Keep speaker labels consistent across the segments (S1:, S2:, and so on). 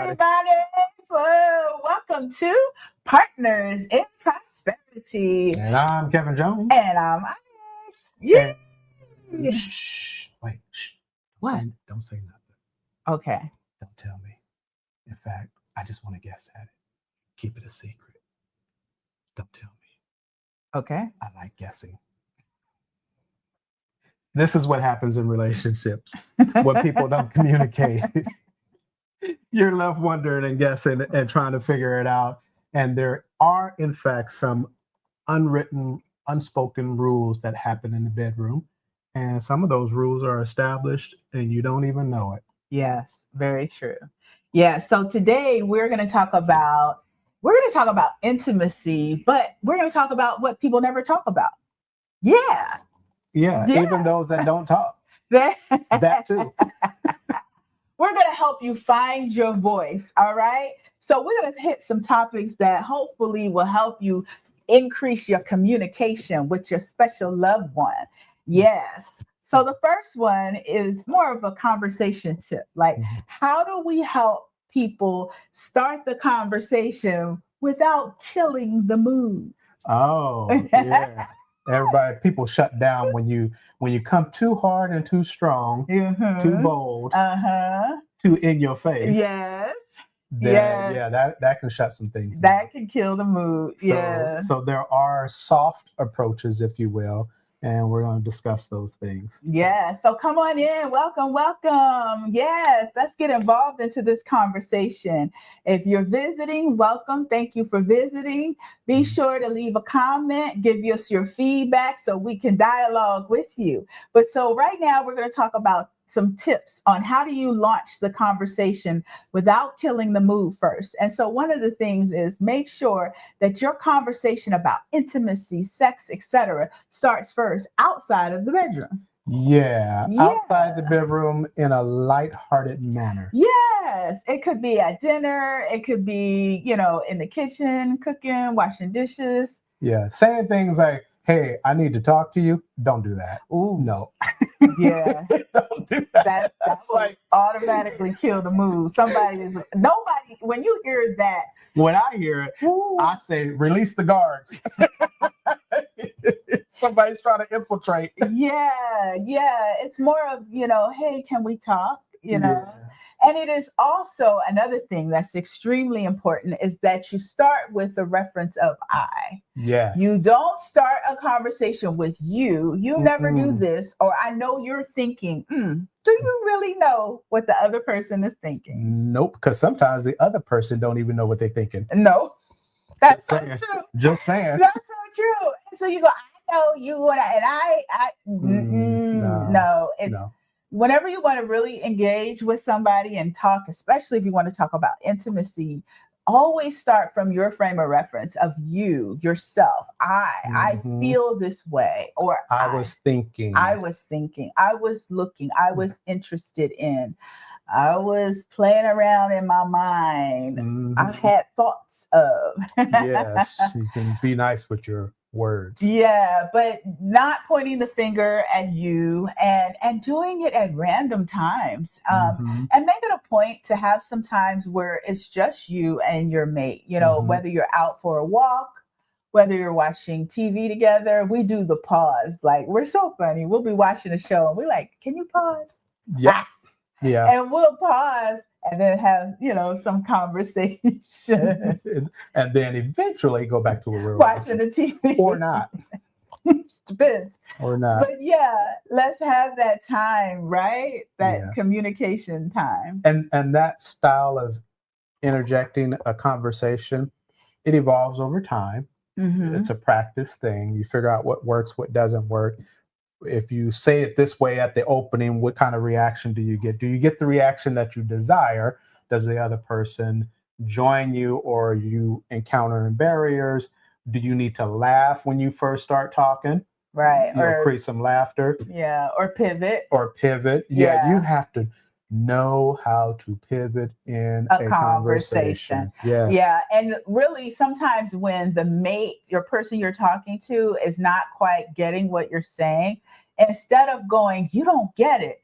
S1: everybody. Well, welcome to Partners in Prosperity.
S2: And I'm Kevin Jones.
S1: And I'm Onyx. Yeah.
S2: Shh. Wait. Shh.
S1: What?
S2: Don't say nothing.
S1: Okay.
S2: Don't tell me. In fact, I just want to guess at it. Keep it a secret. Don't tell me.
S1: Okay.
S2: I like guessing. This is what happens in relationships when people don't communicate. You're left wondering and guessing and trying to figure it out. And there are, in fact, some unwritten, unspoken rules that happen in the bedroom. And some of those rules are established and you don't even know it.
S1: Yes, very true. Yeah. So today we're going to talk about intimacy, but we're going to talk about what people never talk about. Yeah.
S2: Yeah. Even those that don't talk. That too.
S1: We're going to help you find your voice. All right. So we're going to hit some topics that hopefully will help you increase your communication with your special loved one. Yes. So the first one is more of a conversation tip. Like, how do we help people start the conversation without killing the mood?
S2: Oh, yeah. People shut down when you come too hard and too strong, too bold, too in your face.
S1: Yes.
S2: Yeah, that can shut some things
S1: down.
S2: That
S1: can kill the mood.
S2: So there are soft approaches, if you will, and we're going to discuss those things.
S1: Yeah. So come on in. Welcome. Yes. Let's get involved into this conversation. If you're visiting, welcome. Thank you for visiting. Be sure to leave a comment, give us your feedback so we can dialogue with you. But so right now we're going to talk about some tips on how do you launch the conversation without killing the mood first. And so one of the things is make sure that your conversation about intimacy, sex, etc., starts first outside of the bedroom.
S2: Yeah, outside the bedroom in a lighthearted manner.
S1: Yes, it could be at dinner. It could be, in the kitchen, cooking, washing dishes.
S2: Yeah, saying things like, hey, I need to talk to you. Don't do that.
S1: Ooh.
S2: No.
S1: Yeah.
S2: Don't do that.
S1: That's like automatically kill the mood. Nobody, when you hear that.
S2: When I hear it, I say, release the guards. Somebody's trying to infiltrate.
S1: Yeah. It's more of, hey, can we talk?
S2: Yeah.
S1: And it is also another thing that's extremely important is that you start with the reference of I.
S2: Yes.
S1: You don't start a conversation with you. You never do this, or I know you're thinking, do you really know what the other person is thinking?
S2: Nope, because sometimes the other person don't even know what they're thinking.
S1: No, that's so true.
S2: Just saying.
S1: That's so true. And so you go, I know you no, it's. No. Whenever you want to really engage with somebody and talk, especially if you want to talk about intimacy, always start from your frame of reference of you, yourself. I feel this way, or
S2: I was thinking,
S1: I was looking, I was interested in, I was playing around in my mind. I had thoughts of.
S2: Yes, you can be nice with your words.
S1: Yeah, but not pointing the finger at you and doing it at random times. And make it a point to have some times where it's just you and your mate, whether you're out for a walk, whether you're watching TV together. We do the pause. Like, we're so funny. We'll be watching a show and we're like, can you pause?
S2: Yeah. Yeah.
S1: And we'll pause and then have, some conversation.
S2: And then eventually go back to where we're
S1: watching the TV.
S2: Or not.
S1: Depends.
S2: Or not.
S1: But yeah, let's have that time, right? That communication time.
S2: And that style of interjecting a conversation, it evolves over time. It's a practice thing. You figure out what works, what doesn't work. If you say it this way at the opening, what kind of reaction do you get? Do you get the reaction that you desire? Does the other person join you, or are you encountering barriers? Do you need to laugh when you first start talking?
S1: Right.
S2: Or create some laughter.
S1: Yeah. Or pivot.
S2: Yeah. You have to know how to pivot in a conversation. Yes.
S1: Yeah. And really, sometimes when the mate, your person you're talking to, is not quite getting what you're saying, instead of going, you don't get it,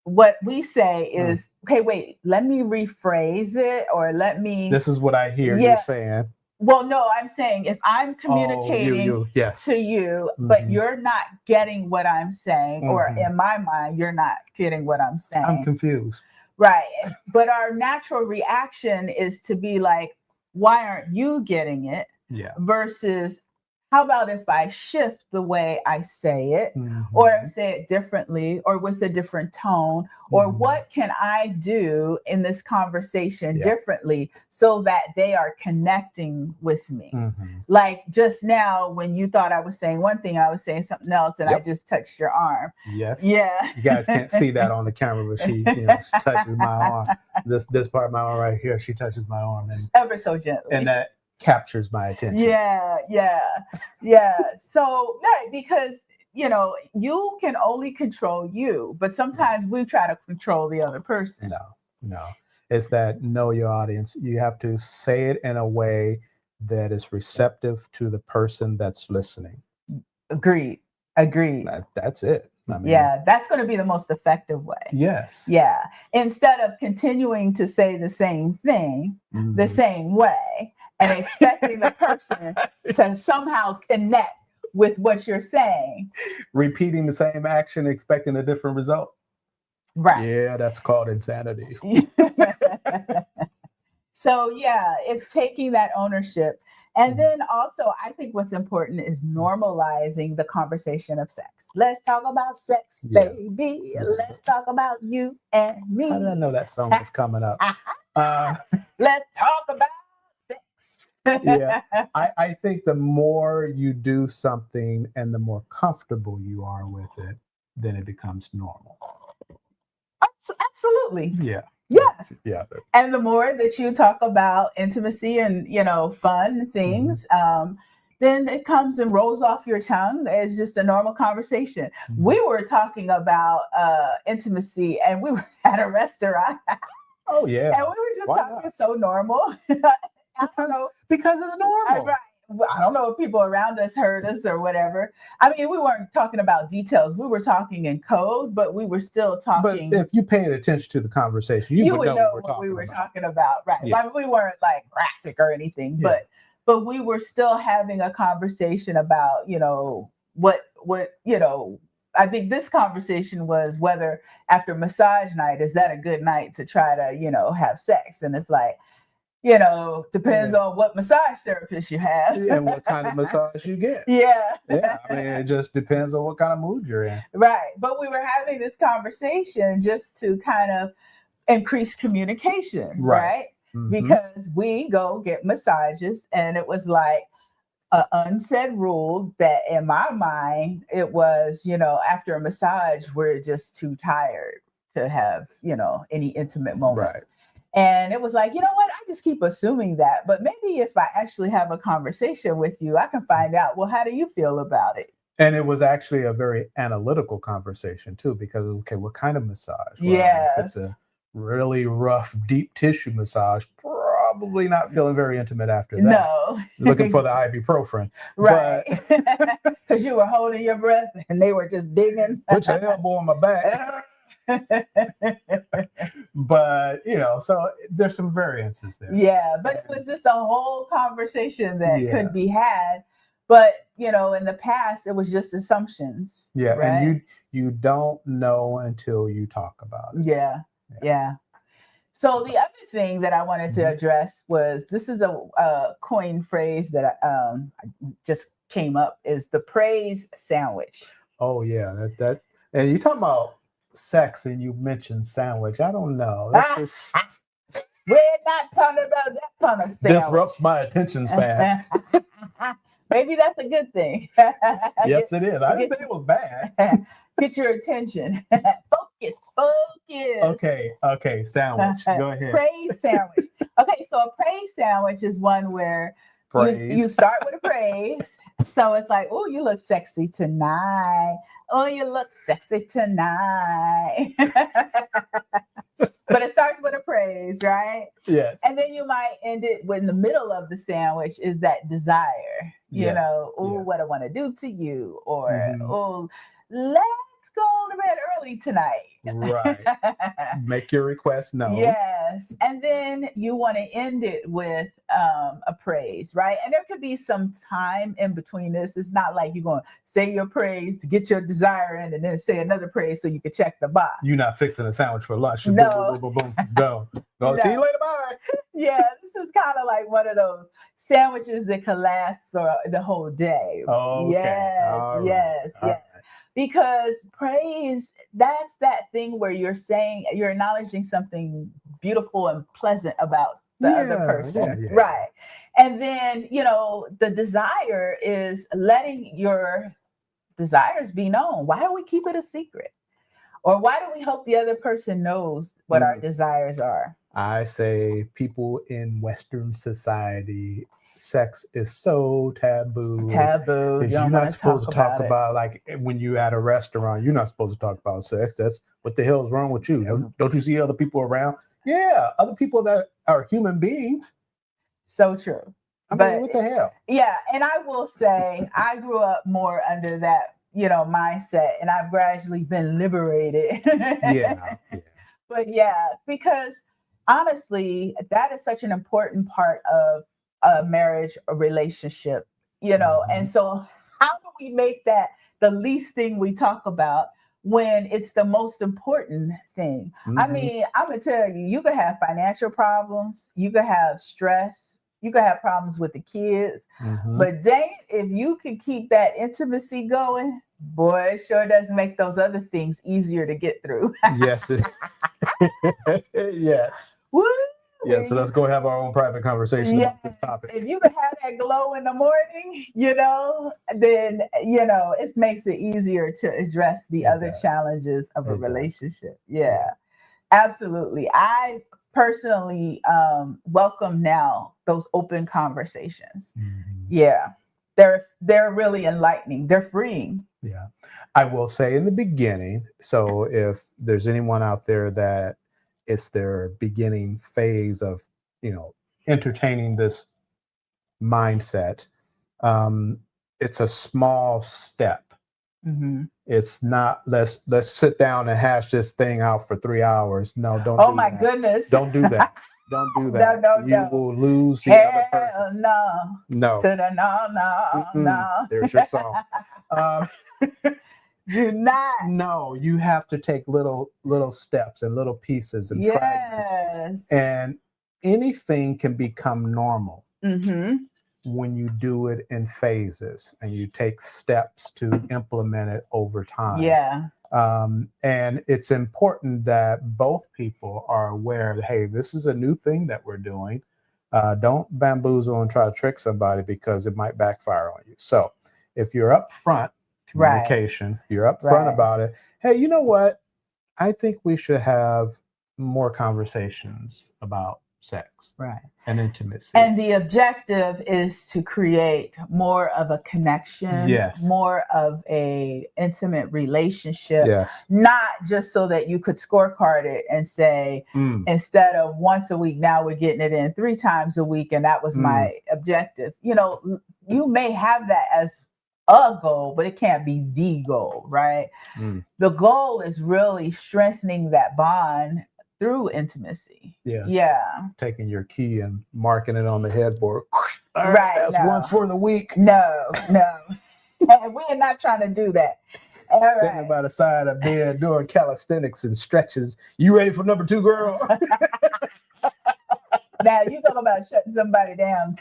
S1: what we say is, okay, wait, let me rephrase it, or let me.
S2: This is what I hear you saying.
S1: Well, no, I'm saying if I'm communicating
S2: yes.
S1: to you, but you're not getting what I'm saying, or in my mind, you're not getting what I'm saying.
S2: I'm confused.
S1: Right. But our natural reaction is to be like, why aren't you getting it?
S2: Yeah.
S1: Versus, how about if I shift the way I say it, or say it differently, or with a different tone, or what can I do in this conversation differently so that they are connecting with me? Like just now, when you thought I was saying one thing, I was saying something else, and I just touched your arm.
S2: Yes.
S1: Yeah.
S2: You guys can't see that on the camera, but she touches my arm. This part of my arm right here, she touches my arm, and
S1: ever so gently.
S2: And that captures my attention.
S1: Yeah. So, right, because you can only control you, but sometimes we try to control the other person.
S2: No. It's that know your audience. You have to say it in a way that is receptive to the person that's listening.
S1: Agreed.
S2: That's it. I mean,
S1: that's going to be the most effective way.
S2: Yes.
S1: Yeah. Instead of continuing to say the same thing the same way and expecting the person to somehow connect with what you're saying.
S2: Repeating the same action, expecting a different result.
S1: Right.
S2: Yeah, that's called insanity.
S1: So, it's taking that ownership. And then also, I think what's important is normalizing the conversation of sex. Let's talk about sex, baby. Let's talk about you and me.
S2: How did I know that song was coming up?
S1: Let's talk about sex.
S2: I think the more you do something and the more comfortable you are with it, then it becomes normal.
S1: Absolutely.
S2: Yeah.
S1: Yes.
S2: Yeah.
S1: And the more that you talk about intimacy and, fun things, then it comes and rolls off your tongue as just a normal conversation. We were talking about intimacy, and we were at a restaurant.
S2: Oh, yeah.
S1: And we were just talking so normal.
S2: Because it's normal.
S1: Right. I don't know if people around us heard us or whatever. I mean, we weren't talking about details. We were talking in code, but we were still talking.
S2: But if you paid attention to the conversation, you would know what we were talking about.
S1: Right. Yeah. Like, we weren't like graphic or anything, but we were still having a conversation about, what I think this conversation was whether after massage night, is that a good night to try to, have sex? And it's like, depends on what massage therapist you have.
S2: And what kind of massage you get.
S1: Yeah.
S2: I mean, it just depends on what kind of mood you're in.
S1: Right. But we were having this conversation just to kind of increase communication, right? Because we go get massages, and it was like an unsaid rule that in my mind, it was, after a massage, we're just too tired to have, any intimate moments.
S2: Right.
S1: And it was like, you know what? I just keep assuming that. But maybe if I actually have a conversation with you, I can find out, well, how do you feel about it?
S2: And it was actually a very analytical conversation, too, because, okay, what kind of massage? Well, if it's a really rough, deep tissue massage, probably not feeling very intimate after that.
S1: No.
S2: Looking for the ibuprofen.
S1: Right. Because you were holding your breath and they were just digging.
S2: Put your elbow on my back. But so there's some variances there.
S1: Yeah, but it was just a whole conversation that could be had. But in the past, it was just assumptions.
S2: Yeah,
S1: right?
S2: And you don't know until you talk about it.
S1: Yeah. So the other thing that I wanted to address was, this is a coined phrase that just came up, is the praise sandwich.
S2: Oh yeah, that and you talking about sex and you mentioned sandwich. I don't know. That's just
S1: we're not talking about that kind of sandwich.
S2: Disrupts my attention span.
S1: Maybe that's a good thing.
S2: Yes, it is. I didn't say it was bad.
S1: Get your attention. Focus.
S2: Okay. Sandwich. Go ahead.
S1: Praise sandwich. Okay, so a praise sandwich is one where you start with a praise. So it's like, oh, you look sexy tonight. Oh, you look sexy tonight. But it starts with a praise, right?
S2: Yes.
S1: And then you might end it in the middle of the sandwich is that desire. What I want to do to you, or let's go to bed early tonight.
S2: Right. Make your request known.
S1: Yes. And then you want to end it with a praise, right? And there could be some time in between this. It's not like you're going to say your praise to get your desire in and then say another praise so you can check the box.
S2: You're not fixing a sandwich for lunch.
S1: No.
S2: Boom, boom, boom, boom, go. Go. See you later. Bye.
S1: Yeah, this is kind of like one of those sandwiches that can last for the whole day.
S2: Okay.
S1: Yes. Right. Because praise, that's that thing where you're acknowledging something beautiful and pleasant about the other person. Right. And then, the desire is letting your desires be known. Why do we keep it a secret? Or why do we hope the other person knows what our desires are?
S2: I say people in Western society, sex is so taboo. You're not supposed to talk about, like when you're at a restaurant, you're not supposed to talk about sex. That's what the hell is wrong with you? Yeah. Don't you see other people around? Yeah, other people that are human beings.
S1: So true.
S2: I mean, what the hell?
S1: Yeah, and I will say I grew up more under that, mindset, and I've gradually been liberated.
S2: Yeah.
S1: But because honestly, that is such an important part of a marriage, a relationship, and so how do we make that the least thing we talk about when it's the most important thing? I mean, I'm gonna tell you, you could have financial problems, you could have stress, you could have problems with the kids, but dang it, if you can keep that intimacy going, boy, it sure does make those other things easier to get through.
S2: Yes, it yes.
S1: Woo!
S2: Yeah, so let's go have our own private conversation about this topic.
S1: If you can have that glow in the morning, then, it makes it easier to address the other challenges of a relationship. Yeah, absolutely. I personally welcome now those open conversations. Yeah, they're really enlightening. They're freeing.
S2: Yeah, I will say in the beginning, so if there's anyone out there that it's their beginning phase of, entertaining this mindset, it's a small step. It's not let's sit down and hash this thing out for 3 hours. No, don't.
S1: Oh my goodness!
S2: Don't do that. Don't do that.
S1: No.
S2: You will lose the other person.
S1: No. No.
S2: There's your song.
S1: Do not.
S2: No, you have to take little steps and little pieces and fragments. And anything can become normal when you do it in phases and you take steps to implement it over time.
S1: Yeah.
S2: And it's important that both people are aware that, hey, this is a new thing that we're doing. Don't bamboozle and try to trick somebody because it might backfire on you. So if you're upfront, communication, you're upfront about it. Hey, you know what? I think we should have more conversations about sex and intimacy.
S1: And the objective is to create more of a connection, more of a intimate relationship, not just so that you could scorecard it and say, instead of once a week, now we're getting it in 3 times a week. And that was my objective. You may have that as a goal, but it can't be the goal, right? The goal is really strengthening that bond through intimacy. Yeah.
S2: Taking your key and marking it on the headboard.
S1: That's
S2: one for the week.
S1: No. We're not trying to do that. All right.
S2: Sitting by the side of bed doing calisthenics and stretches. You ready for number 2, girl?
S1: Now you talk about shutting somebody down.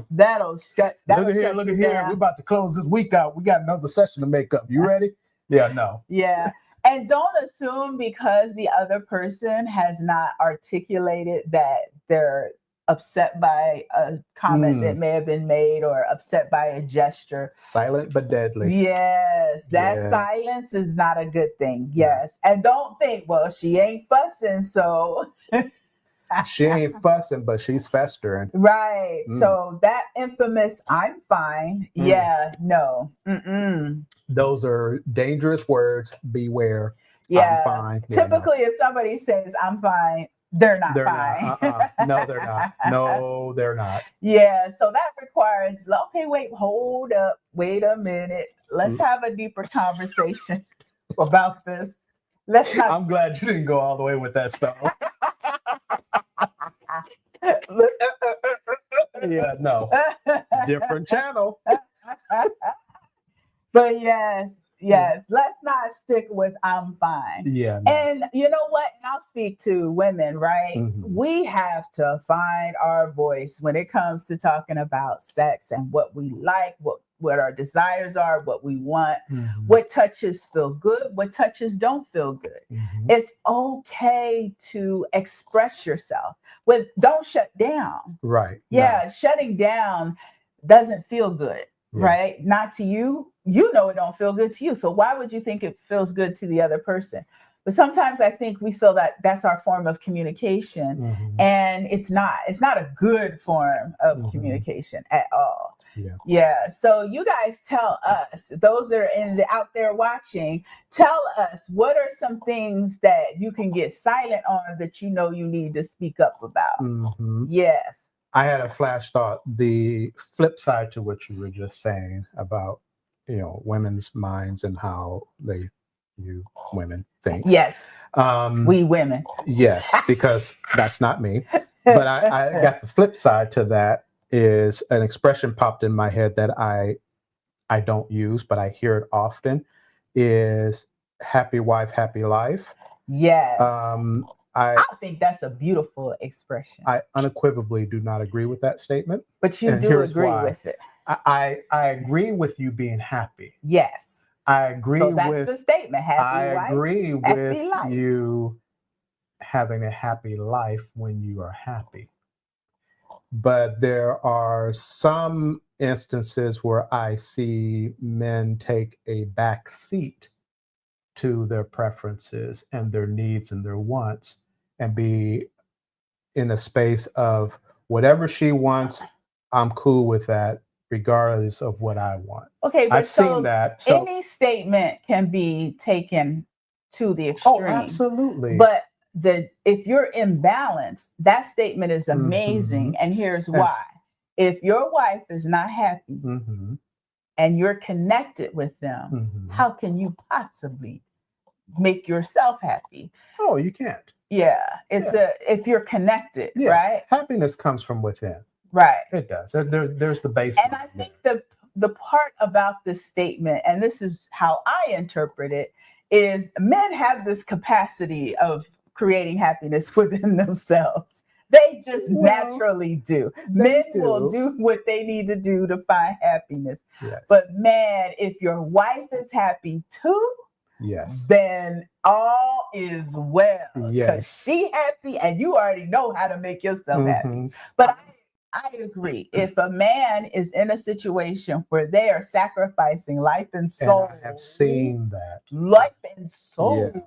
S1: That'll shut.
S2: Look at here. We're about to close this week out. We got another session to make up. You ready? Yeah. No.
S1: Yeah. And don't assume because the other person has not articulated that they're upset by a comment that may have been made or upset by a gesture.
S2: Silent but deadly.
S1: Yes, that silence is not a good thing. Yes. And don't think, well, she ain't fussing, so...
S2: She ain't fussing, but she's festering.
S1: Right. So that infamous, I'm fine. Yeah, no.
S2: Those are dangerous words. Beware.
S1: Yeah.
S2: I'm fine.
S1: Typically, if somebody says, I'm fine, they're not fine.
S2: No, they're not. No, they're not.
S1: Yeah. So that requires, okay, hold up. Wait a minute. Let's have a deeper conversation. about this. Let's not.
S2: I'm glad you didn't go all the way with that stuff. Yeah, no. Different channel.
S1: But yes, let's not stick with I'm fine.
S2: Yeah. No.
S1: And you know what? And I'll speak to women, right?
S2: Mm-hmm.
S1: We have to find our voice when it comes to talking about sex and what we like, what our desires are, what we want,
S2: Mm-hmm.
S1: what touches feel good, what touches don't feel good.
S2: Mm-hmm.
S1: It's okay to express yourself. Don't shut down.
S2: Right.
S1: Yeah, shutting down doesn't feel good, right? Not to you. You know it don't feel good to you. So why would you think it feels good to the other person? But sometimes I think we feel that that's our form of communication,
S2: Mm-hmm.
S1: and it's not. It's not a good form of
S2: Mm-hmm.
S1: communication at all.
S2: Yeah.
S1: Yeah. So you guys tell us, those that are out there watching, tell us what are some things that you can get silent on that you know you need to speak up about.
S2: Mm-hmm.
S1: Yes.
S2: I had a flash thought. The flip side to what you were just saying about, women's minds and how you women think.
S1: Yes. We women.
S2: Yes, because that's not me. But I got the flip side to that is an expression popped in my head that I don't use, but I hear it often, is happy wife, happy life.
S1: Yes.
S2: I
S1: think that's a beautiful expression.
S2: I unequivocally do not agree with that statement.
S1: But you do agree with it.
S2: I agree with you being happy.
S1: Yes.
S2: I agree
S1: so that's the statement. Happy wife,
S2: agree
S1: happy
S2: with
S1: life.
S2: you having a happy life when you are happy. But there are some instances where I see men take a back seat to their preferences and their needs and their wants and be in a space of whatever she wants, I'm cool with that, regardless of what I want.
S1: Okay, but
S2: I've seen that.
S1: So any statement can be taken to the extreme.
S2: Oh, absolutely.
S1: But if you're imbalanced, that statement is amazing. Mm-hmm. And here's why. If your wife is not happy
S2: mm-hmm.
S1: and you're connected with them,
S2: mm-hmm.
S1: how can you make yourself happy?
S2: Oh, you can't.
S1: Yeah, if you're connected, right?
S2: Happiness comes from within.
S1: Right.
S2: It does. There's the base.
S1: And I think the part about this statement, and this is how I interpret it, is men have this capacity of creating happiness within themselves. They just naturally do. Men will do what they need to do to find happiness.
S2: Yes.
S1: But man, if your wife is happy too,
S2: yes,
S1: then all is well.
S2: Yes.
S1: Because she happy and you already know how to make yourself happy. But I agree. If a man is in a situation where they are sacrificing life and soul,
S2: and I have seen that.
S1: Life and soul.
S2: Yeah.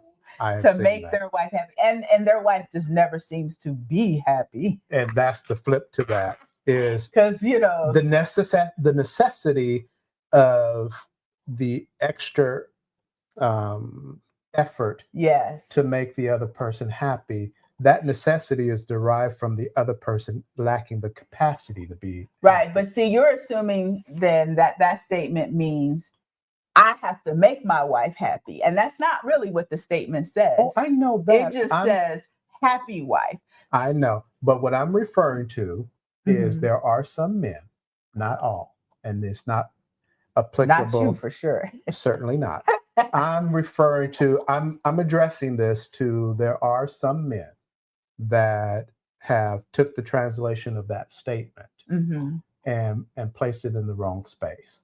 S1: To make their wife happy, and their wife just never seems to be happy.
S2: And that's the flip to that, is
S1: because
S2: the necessity of the extra effort, to make the other person happy. That necessity is derived from the other person lacking the capacity to be
S1: right. Happy. But see, you're assuming then that statement means I have to make my wife happy. And that's not really what the statement says.
S2: Oh, I know that.
S1: It just says happy wife.
S2: I know. But what I'm referring to is there are some men, not all, and it's not applicable.
S1: Not you for sure.
S2: Certainly not. I'm referring to, I'm addressing this to, there are some men that have took the translation of that statement and placed it in the wrong space.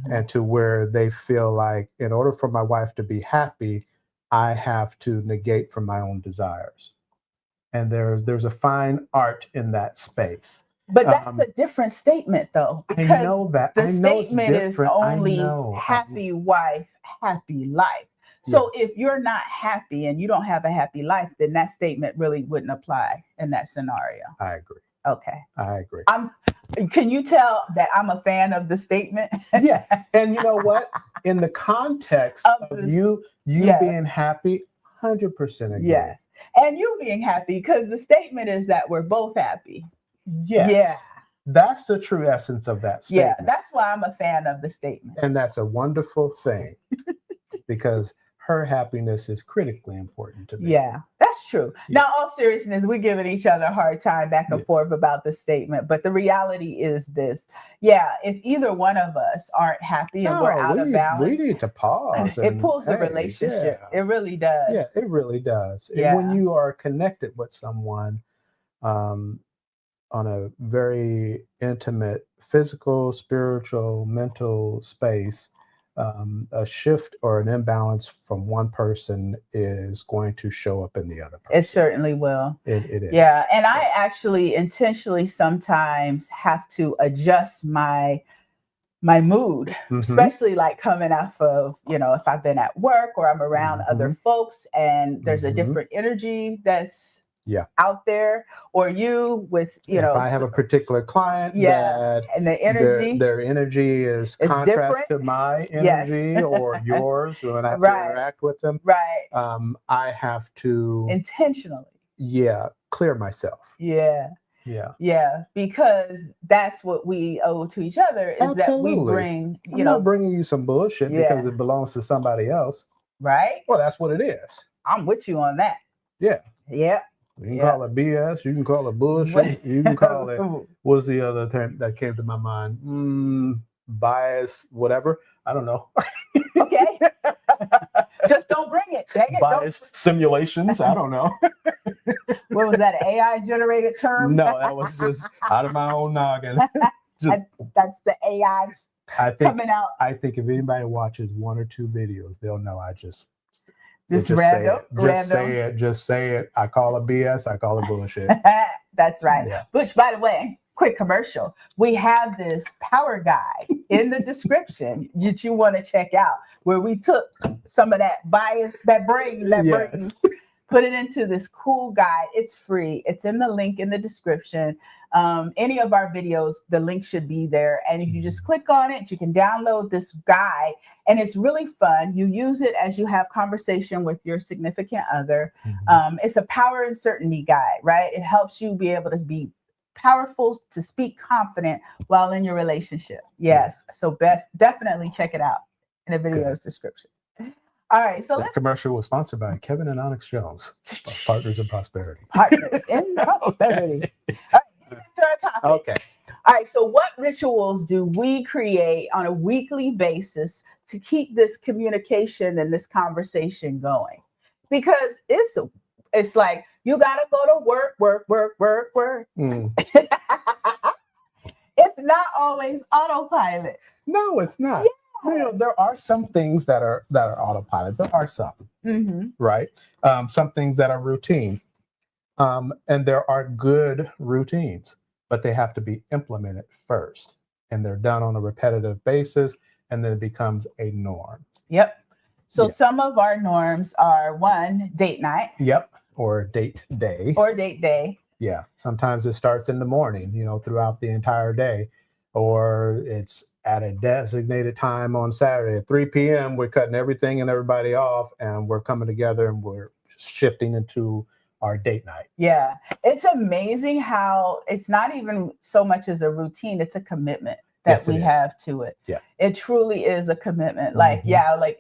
S2: And to where they feel like, in order for my wife to be happy, I have to negate from my own desires. And there's a fine art in that space.
S1: But that's a different statement, though. Because
S2: I know that.
S1: The statement is only happy wife, happy life. So if you're not happy and you don't have a happy life, then that statement really wouldn't apply in that scenario.
S2: I agree.
S1: Okay.
S2: I agree.
S1: Can you tell that I'm a fan of the statement?
S2: Yeah. And you know what? In the context of you being happy, 100% agree.
S1: Yes. And you being happy, because the statement is that we're both happy.
S2: Yes.
S1: Yeah.
S2: That's the true essence of that statement.
S1: Yeah. That's why I'm a fan of the statement.
S2: And that's a wonderful thing, because her happiness is critically important to me.
S1: Yeah, that's true.
S2: Yeah.
S1: Now, all seriousness, we're giving each other a hard time back and
S2: Yeah.
S1: forth about this statement, but the reality is this. Yeah, if either one of us aren't happy and we're out of
S2: we
S1: balance,
S2: need to pause.
S1: it
S2: And,
S1: pulls the
S2: hey,
S1: relationship.
S2: yeah,
S1: It really does.
S2: yeah, it really does. And
S1: Yeah.
S2: when you are connected with someone um, on a very intimate, physical, spiritual, mental space, a shift or an imbalance from one person is going to show up in the other person.
S1: It certainly will.
S2: It is.
S1: Yeah. And I actually intentionally sometimes have to adjust my mood, especially like coming off of, if I've been at work or I'm around other folks and there's a different energy that's out there, or you with,
S2: if I have a particular client that
S1: and the energy,
S2: their energy is contrast
S1: different
S2: to my energy or yours when I have to interact with them, I have to
S1: intentionally
S2: clear myself.
S1: Yeah, because that's what we owe to each other is
S2: Absolutely.
S1: That we bring,
S2: I'm not bringing you some bullshit because it belongs to somebody else.
S1: Right.
S2: Well, that's what it is.
S1: I'm with you on that.
S2: Yeah.
S1: You
S2: can call it BS. You can call it bullshit. You can call it, what's the other term that came to my mind? Bias, whatever. I don't know.
S1: Okay. Just don't bring it. Dang it.
S2: Bias simulations. I don't know.
S1: What was that, an AI generated term?
S2: No, that was just out of my own noggin.
S1: That's the AI coming out.
S2: I think if anybody watches one or two videos, they'll know I just
S1: random.
S2: Just say it. I call it BS. I call it bullshit.
S1: That's right. Yeah. Which, by the way, quick commercial. We have this power guide in the description that you want to check out, where we took some of that bias, that brain, put it into this cool guide. It's free. It's in the link in the description. Any of our videos, the link should be there. And if you just click on it, you can download this guide. And it's really fun. You use it as you have conversation with your significant other. It's a power and certainty guide, right? It helps you be able to be powerful, to speak confident while in your relationship. Yes. So definitely check it out in the video's description. All right, so
S2: the commercial was sponsored by Kevin and Onyx Jones, Partners in Prosperity.
S1: Partners in Prosperity. All right, get into our topic.
S2: Okay.
S1: All right, so what rituals do we create on a weekly basis to keep this communication and this conversation going? Because it's like you gotta go to work. It's not always autopilot.
S2: No, it's not. There are some things that are autopilot. There are some, right? Some things that are routine, and there are good routines, but they have to be implemented first, and they're done on a repetitive basis, and then it becomes a norm.
S1: Yep. So some of our norms are one, date night.
S2: Yep. Or date day. Yeah. Sometimes it starts in the morning, throughout the entire day, or it's at a designated time on Saturday at 3 p.m. We're cutting everything and everybody off, and we're coming together and we're shifting into our date night.
S1: Yeah. It's amazing how it's not even so much as a routine, it's a commitment that we have to it.
S2: Yeah.
S1: It truly is a commitment. Like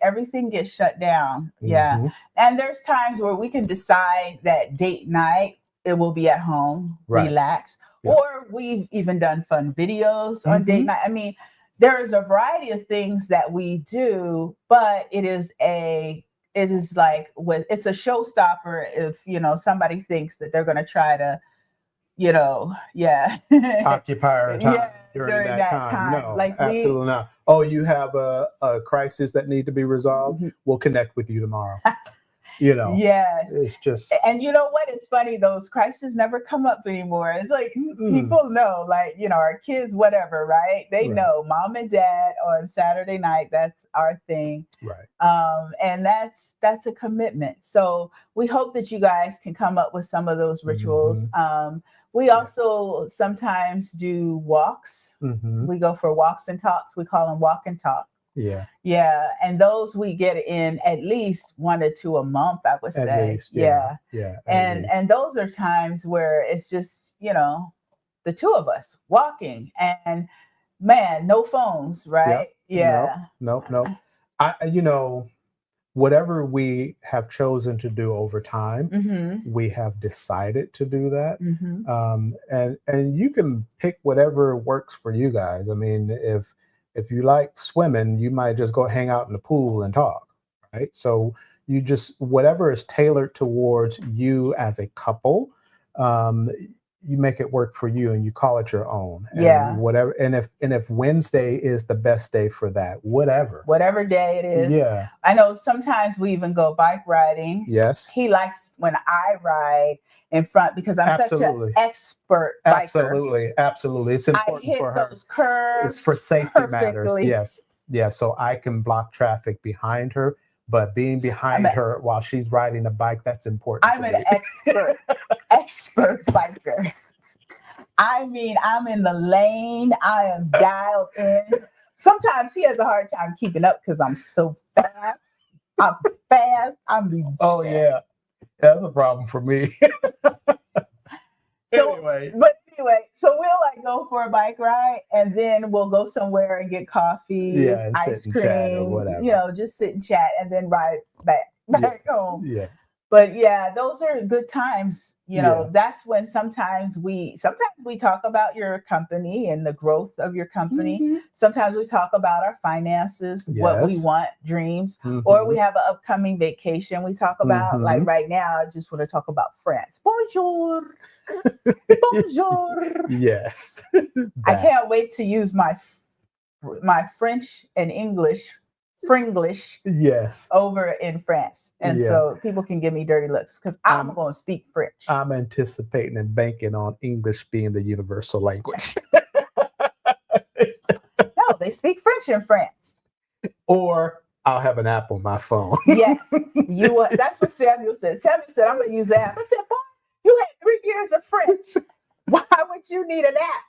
S1: everything gets shut down. Yeah. And there's times where we can decide that date night, it will be at home, relax. Yeah. Or we've even done fun videos on date night. I mean, there is a variety of things that we do, but it's a showstopper if, somebody thinks that they're going to try to,
S2: occupy our time during that time. No, absolutely not. Oh, you have a crisis that need to be resolved? We'll connect with you tomorrow.
S1: Yes.
S2: It's just,
S1: and you know what? It's funny. Those crises never come up anymore. It's like people know, our kids, whatever, right? They know mom and dad on Saturday night. That's our thing.
S2: Right.
S1: And that's a commitment. So we hope that you guys can come up with some of those rituals. We also sometimes do walks. We go for walks and talks. We call them walk and talk.
S2: Yeah.
S1: Yeah. And those we get in at least 1 or 2 a month, I would say.
S2: At least, yeah.
S1: And those are times where it's just, the two of us walking and no phones, right?
S2: Yep.
S1: Yeah.
S2: No. whatever we have chosen to do over time, we have decided to do that. And you can pick whatever works for you guys. I mean, if you like swimming, you might just go hang out in the pool and talk, right? So you just, whatever is tailored towards you as a couple, you make it work for you and you call it your own. And whatever. And if Wednesday is the best day for that, whatever
S1: day it is.
S2: Yeah.
S1: I know sometimes we even go bike riding.
S2: Yes.
S1: He likes when I ride in front because I'm such an expert biker.
S2: Absolutely. It's important for her.
S1: Those curves.
S2: It's for safety matters. Yes. Yeah. So I can block traffic behind her, but being behind her while she's riding a bike, that's important.
S1: I'm an expert biker. I mean, I'm in the lane. I am dialed in. Sometimes he has a hard time keeping up because I'm so fast. I'm the
S2: Oh yeah. That's a problem for me.
S1: Anyway, so we'll like go for a bike ride and then we'll go somewhere and get coffee,
S2: and
S1: ice
S2: sit and chat or
S1: cream,
S2: whatever.
S1: Just sit and chat and then ride back home.
S2: Yes.
S1: But yeah, those are good times. That's when sometimes we talk about your company and the growth of your company. Sometimes we talk about our finances, what we want, dreams, or we have an upcoming vacation. We talk about like right now, I just want to talk about France. Bonjour. Bonjour.
S2: Yes.
S1: I can't wait to use my French and English Fringlish over in France. And so people can give me dirty looks because I'm going to speak French.
S2: I'm anticipating and banking on English being the universal language.
S1: No, they speak French in France.
S2: Or I'll have an app on my phone.
S1: Yes. That's what Samuel said. Samuel said, I'm going to use that app. I said, boy, you had 3 years of French. Why would you need an app?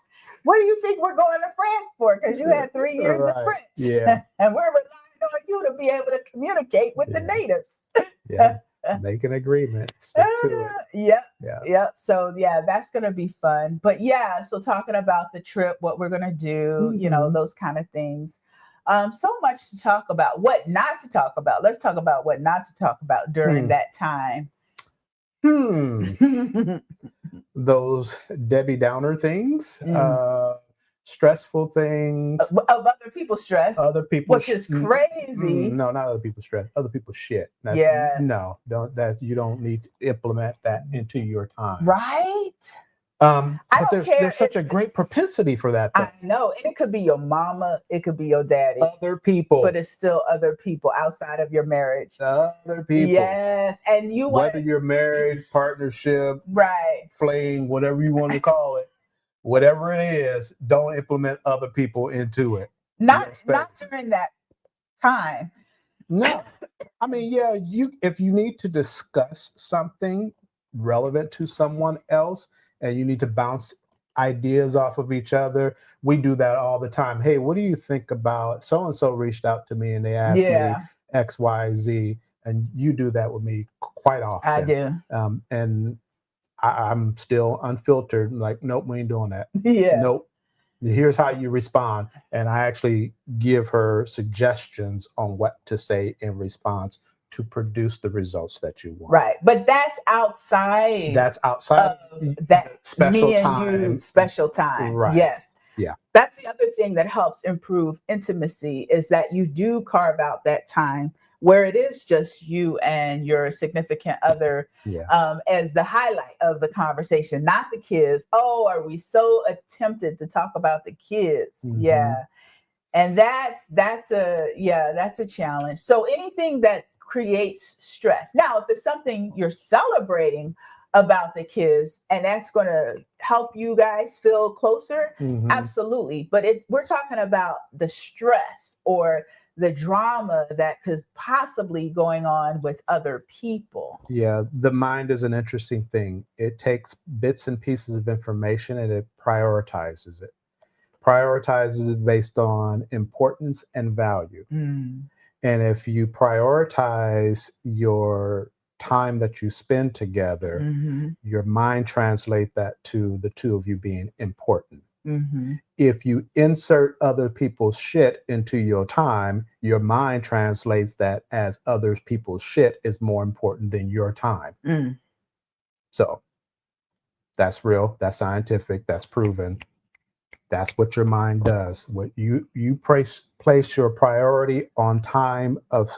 S1: What do you think we're going to France for? Because you had 3 years of French.
S2: Yeah.
S1: And we're relying on you to be able to communicate with the natives.
S2: Yeah. Make an agreement. Stick to it.
S1: Yeah. So that's going to be fun. But so talking about the trip, what we're going to do, those kind of things. So much to talk about. What not to talk about. Let's talk about what not to talk about during that time.
S2: Those Debbie Downer things, stressful things.
S1: Of other people's stress. Which is crazy.
S2: No, not other people's stress. Other people's shit. No, you don't need to implement that into your time.
S1: Right.
S2: But there's such a great propensity for that.
S1: I know. And it could be your mama. It could be your daddy.
S2: Other people.
S1: But it's still other people outside of your marriage.
S2: Other people.
S1: Yes. And
S2: whether you're married, partnership, fling, whatever you want to call it, whatever it is, don't implement other people into it.
S1: Not during that time.
S2: No. I mean, if you need to discuss something relevant to someone else, and you need to bounce ideas off of each other. We do that all the time. Hey, what do you think about so-and-so reached out to me and they asked me X, Y, Z. And you do that with me quite often.
S1: I do.
S2: And I'm still unfiltered. Like, nope, we ain't doing that. Nope. Here's how you respond. And I actually give her suggestions on what to say in response to produce the results that you want.
S1: Right. But that's outside.
S2: That's outside
S1: of that
S2: special
S1: me and
S2: time.
S1: You special time.
S2: Right.
S1: Yes.
S2: Yeah.
S1: That's the other thing that helps improve intimacy is that you do carve out that time where it is just you and your significant other as the highlight of the conversation, not the kids. Oh, are we so tempted to talk about the kids? Yeah. And that's a challenge. So anything that creates stress. Now, if it's something you're celebrating about the kids and that's going to help you guys feel closer, absolutely. But we're talking about the stress or the drama that could possibly going on with other people.
S2: Yeah, the mind is an interesting thing. It takes bits and pieces of information and it prioritizes it. Prioritizes it based on importance and value. And if you prioritize your time that you spend together, your mind translates that to the two of you being important.
S1: Mm-hmm.
S2: If you insert other people's shit into your time, your mind translates that as other people's shit is more important than your time.
S1: Mm.
S2: So that's real, that's scientific, that's proven. That's what your mind does. What you place your priority on time of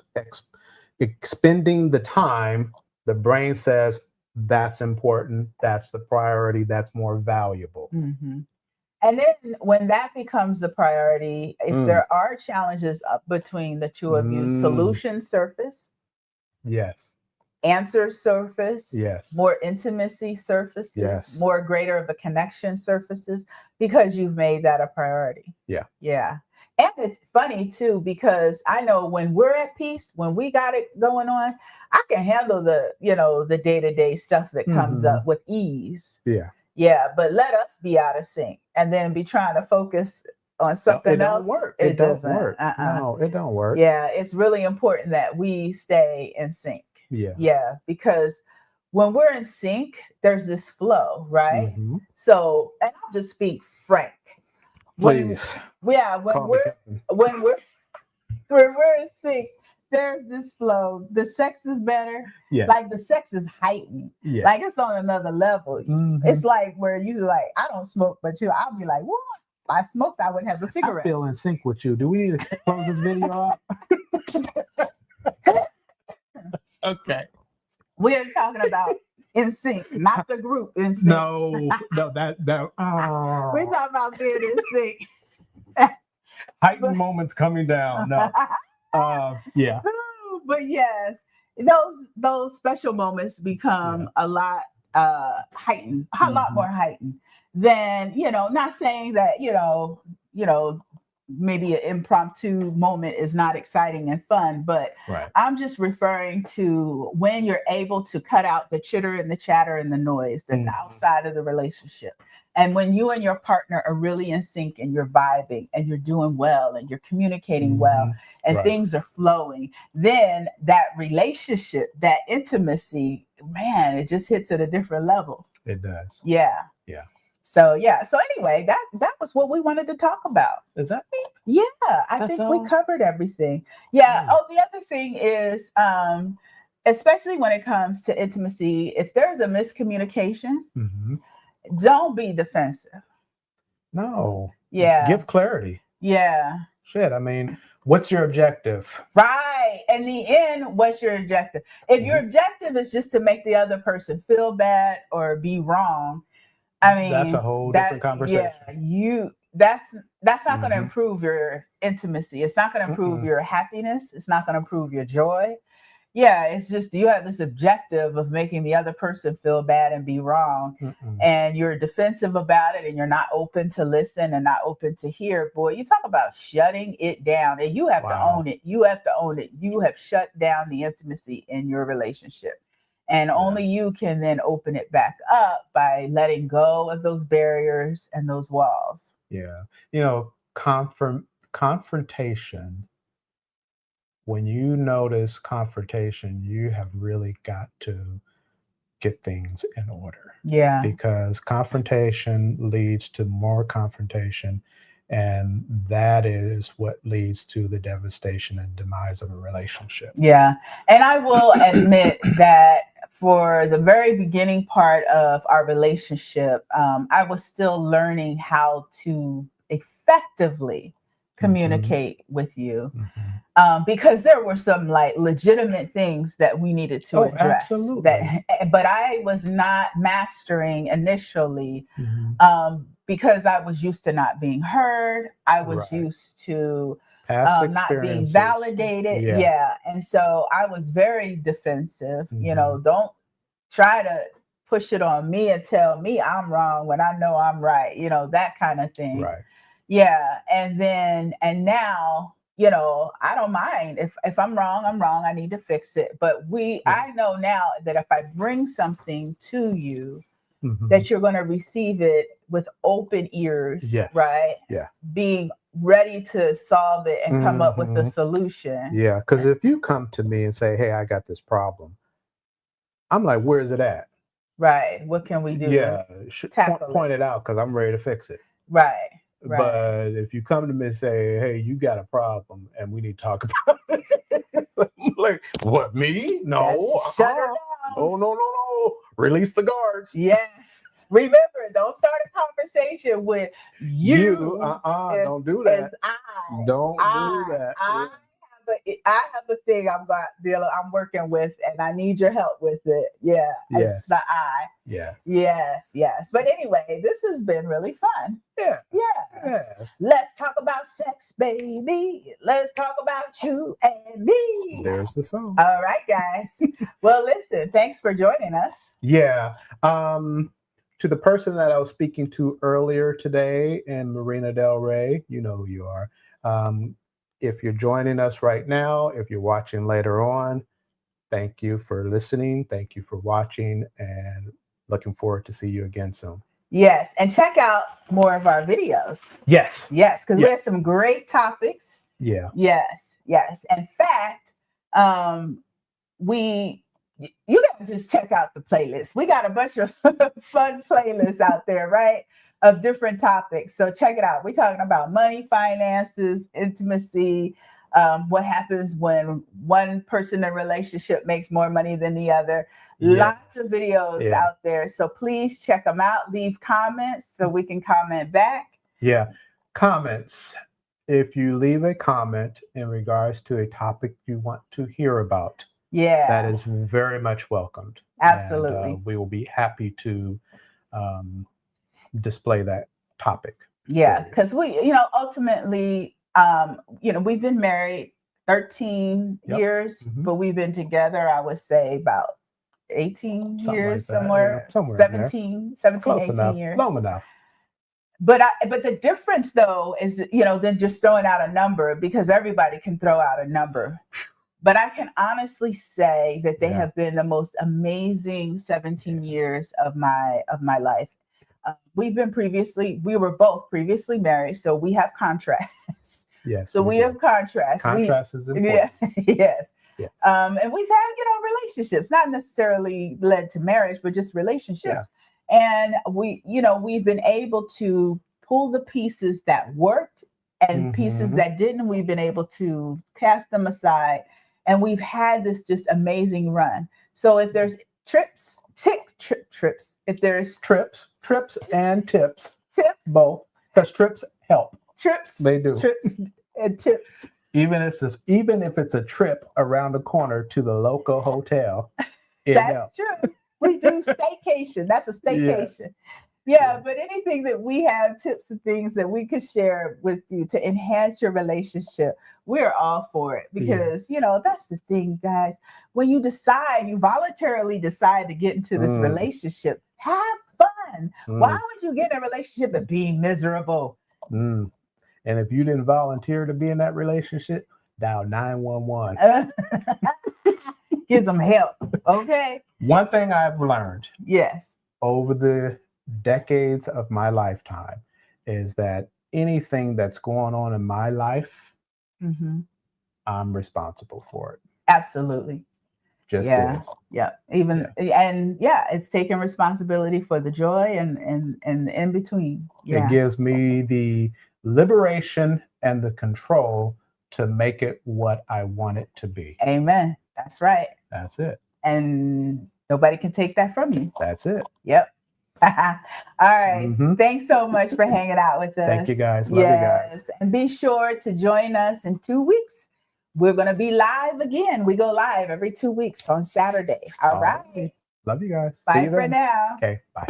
S2: expending the time, the brain says that's important, that's the priority, that's more valuable.
S1: Mm-hmm. And then when that becomes the priority, if there are challenges up between the two of you, solutions surface.
S2: Yes.
S1: Answers surface.
S2: Yes.
S1: More intimacy surfaces.
S2: Yes.
S1: More greater of a connection surfaces because you've made that a priority.
S2: Yeah.
S1: Yeah. And it's funny too, because I know when we're at peace, when we got it going on, I can handle the day-to-day stuff that comes up with ease.
S2: Yeah.
S1: Yeah, but let us be out of sync and then be trying to focus on something else.
S2: It
S1: doesn't
S2: work. No, it don't work.
S1: Yeah, it's really important that we stay in sync.
S2: Yeah.
S1: Yeah, because when we're in sync, there's this flow, right?
S2: Mm-hmm.
S1: So, and I'll just speak frank.
S2: Please.
S1: When we're in sync, there's this flow. The sex is better.
S2: Yeah.
S1: Like the sex is heightened.
S2: Yeah.
S1: Like it's on another level.
S2: Mm-hmm.
S1: It's like where you like, I don't smoke, but I'll be like, what? If I smoked, I wouldn't have a cigarette.
S2: I feel in sync with you. Do we need to close this video out? Okay.
S1: We're talking about in sync, not the group in sync.
S2: No, that. Oh.
S1: We're talking about being in sync.
S2: Heightened moments coming down. No. Yeah.
S1: But yes, those special moments become a lot heightened, a lot more heightened than, not saying that, maybe an impromptu moment is not exciting and fun, but I'm just referring to when you're able to cut out the chitter and the chatter and the noise that's outside of the relationship. And when you and your partner are really in sync and you're vibing and you're doing well and you're communicating well and things are flowing, then that relationship, that intimacy, man, it just hits at a different level.
S2: It does.
S1: Yeah.
S2: Yeah.
S1: So anyway, that was what we wanted to talk about.
S2: Is that me?
S1: Yeah, I think we covered everything. Yeah. Oh, the other thing is, especially when it comes to intimacy, if there's a miscommunication, don't be defensive.
S2: No.
S1: Yeah.
S2: Give clarity.
S1: Yeah.
S2: Shit. I mean, what's your objective?
S1: Right. In the end, what's your objective? If your objective is just to make the other person feel bad or be wrong, I mean,
S2: that's a whole different conversation.
S1: Yeah, that's not going to improve your intimacy. It's not going to improve your happiness. It's not going to improve your joy. Yeah, it's just you have this objective of making the other person feel bad and be wrong, and you're defensive about it, and you're not open to listen and not open to hear. Boy, you talk about shutting it down, and you have to own it. You have to own it. You have shut down the intimacy in your relationship. And only you can then open it back up by letting go of those barriers and those walls.
S2: Yeah. Confrontation. When you notice confrontation, you have really got to get things in order.
S1: Yeah.
S2: Because confrontation leads to more confrontation. And that is what leads to the devastation and demise of a relationship.
S1: Yeah. And I will admit that for the very beginning part of our relationship, I was still learning how to effectively communicate with you, because there were some like legitimate things that we needed to address.
S2: Absolutely.
S1: But I was not mastering initially, because I was used to not being heard. I was used to not being validated. Yeah. And so I was very defensive. Don't try to push it on me and tell me I'm wrong when I know I'm right. That kind of thing.
S2: Right.
S1: Yeah. And now, I don't mind if I'm wrong, I'm wrong. I need to fix it. But I know now that if I bring something to you, that you're going to receive it with open ears, right?
S2: Yeah.
S1: Being ready to solve it and come up with a solution.
S2: Yeah. Because if you come to me and say, hey, I got this problem, I'm like, where is it at?
S1: Right. What can we do?
S2: Yeah. Point it out because I'm ready to fix it.
S1: Right.
S2: But if you come to me and say, hey, you got a problem and we need to talk about it, I'm like, what, me? No.
S1: Shut her down.
S2: No. Release the guards.
S1: Yes. Remember, don't start a conversation with you.
S2: Don't do that. Don't do that.
S1: I have a thing I'm working with, and I need your help with it. Yeah.
S2: Yes.
S1: It's the I. Yes. But anyway, this has been really fun.
S2: Yeah.
S1: Yes. Let's talk about sex, baby. Let's talk about you and me.
S2: There's the song.
S1: All right, guys. Well, listen, thanks for joining us.
S2: Yeah. To the person that I was speaking to earlier today in Marina Del Rey, you know who you are. If you're joining us right now, if you're watching later on, thank you for listening. Thank you for watching, and looking forward to see you again soon.
S1: Yes. And check out more of our videos.
S2: Yes.
S1: Because we have some great topics.
S2: Yeah.
S1: Yes. In fact, you gotta just check out the playlist. We got a bunch of fun playlists out there, right? Of different topics. So check it out. We're talking about money, finances, intimacy, what happens when one person in a relationship makes more money than the other. Lots of videos out there. So please check them out. Leave comments so we can comment back.
S2: Yeah. Comments. If you leave a comment in regards to a topic you want to hear about, that is very much welcomed.
S1: Absolutely.
S2: And, we will be happy to display that topic.
S1: Yeah, because we, ultimately, we've been married 13 years, but we've been together, I would say, about 18 years, somewhere 17, 18 years.
S2: Long enough.
S1: But the difference, though, is, than just throwing out a number, because everybody can throw out a number. But I can honestly say that they have been the most amazing 17 years of my life. We were both previously married, so we have contrasts.
S2: Yes.
S1: So we have contrasts.
S2: Contrast is important.
S1: Yes. And we've had, relationships, not necessarily led to marriage, but just relationships. And we've been able to pull the pieces that worked and pieces that didn't. We've been able to cast them aside, and we've had this just amazing run. So if there's trips, if there's
S2: trips and tips, both, because trips help. They do.
S1: Trips and tips.
S2: Even if it's a trip around the corner to the local hotel,
S1: that's
S2: helps.
S1: True. We do staycation. That's a staycation. But anything that we have, tips and things that we could share with you to enhance your relationship, we're all for it. Because, that's the thing, guys. When you voluntarily decide to get into this relationship, have fun. Why would you get in a relationship and be miserable?
S2: And if you didn't volunteer to be in that relationship, dial 911.
S1: Get some help. Okay.
S2: One thing I've learned.
S1: Yes.
S2: Over the decades of my lifetime is that anything that's going on in my life, I'm responsible for it.
S1: Absolutely.
S2: Just
S1: it's taking responsibility for the joy and in between.
S2: It gives me the liberation and the control to make it what I want it to be.
S1: Amen. That's right.
S2: That's it.
S1: And nobody can take that from you.
S2: That's it.
S1: Yep. All right. Thanks so much for hanging out with us.
S2: Thank you, guys. Love you guys.
S1: And be sure to join us in 2 weeks. We're going to be live again. We go live every 2 weeks on Saturday. All right.
S2: Love you guys.
S1: Bye for now.
S2: Okay. Bye.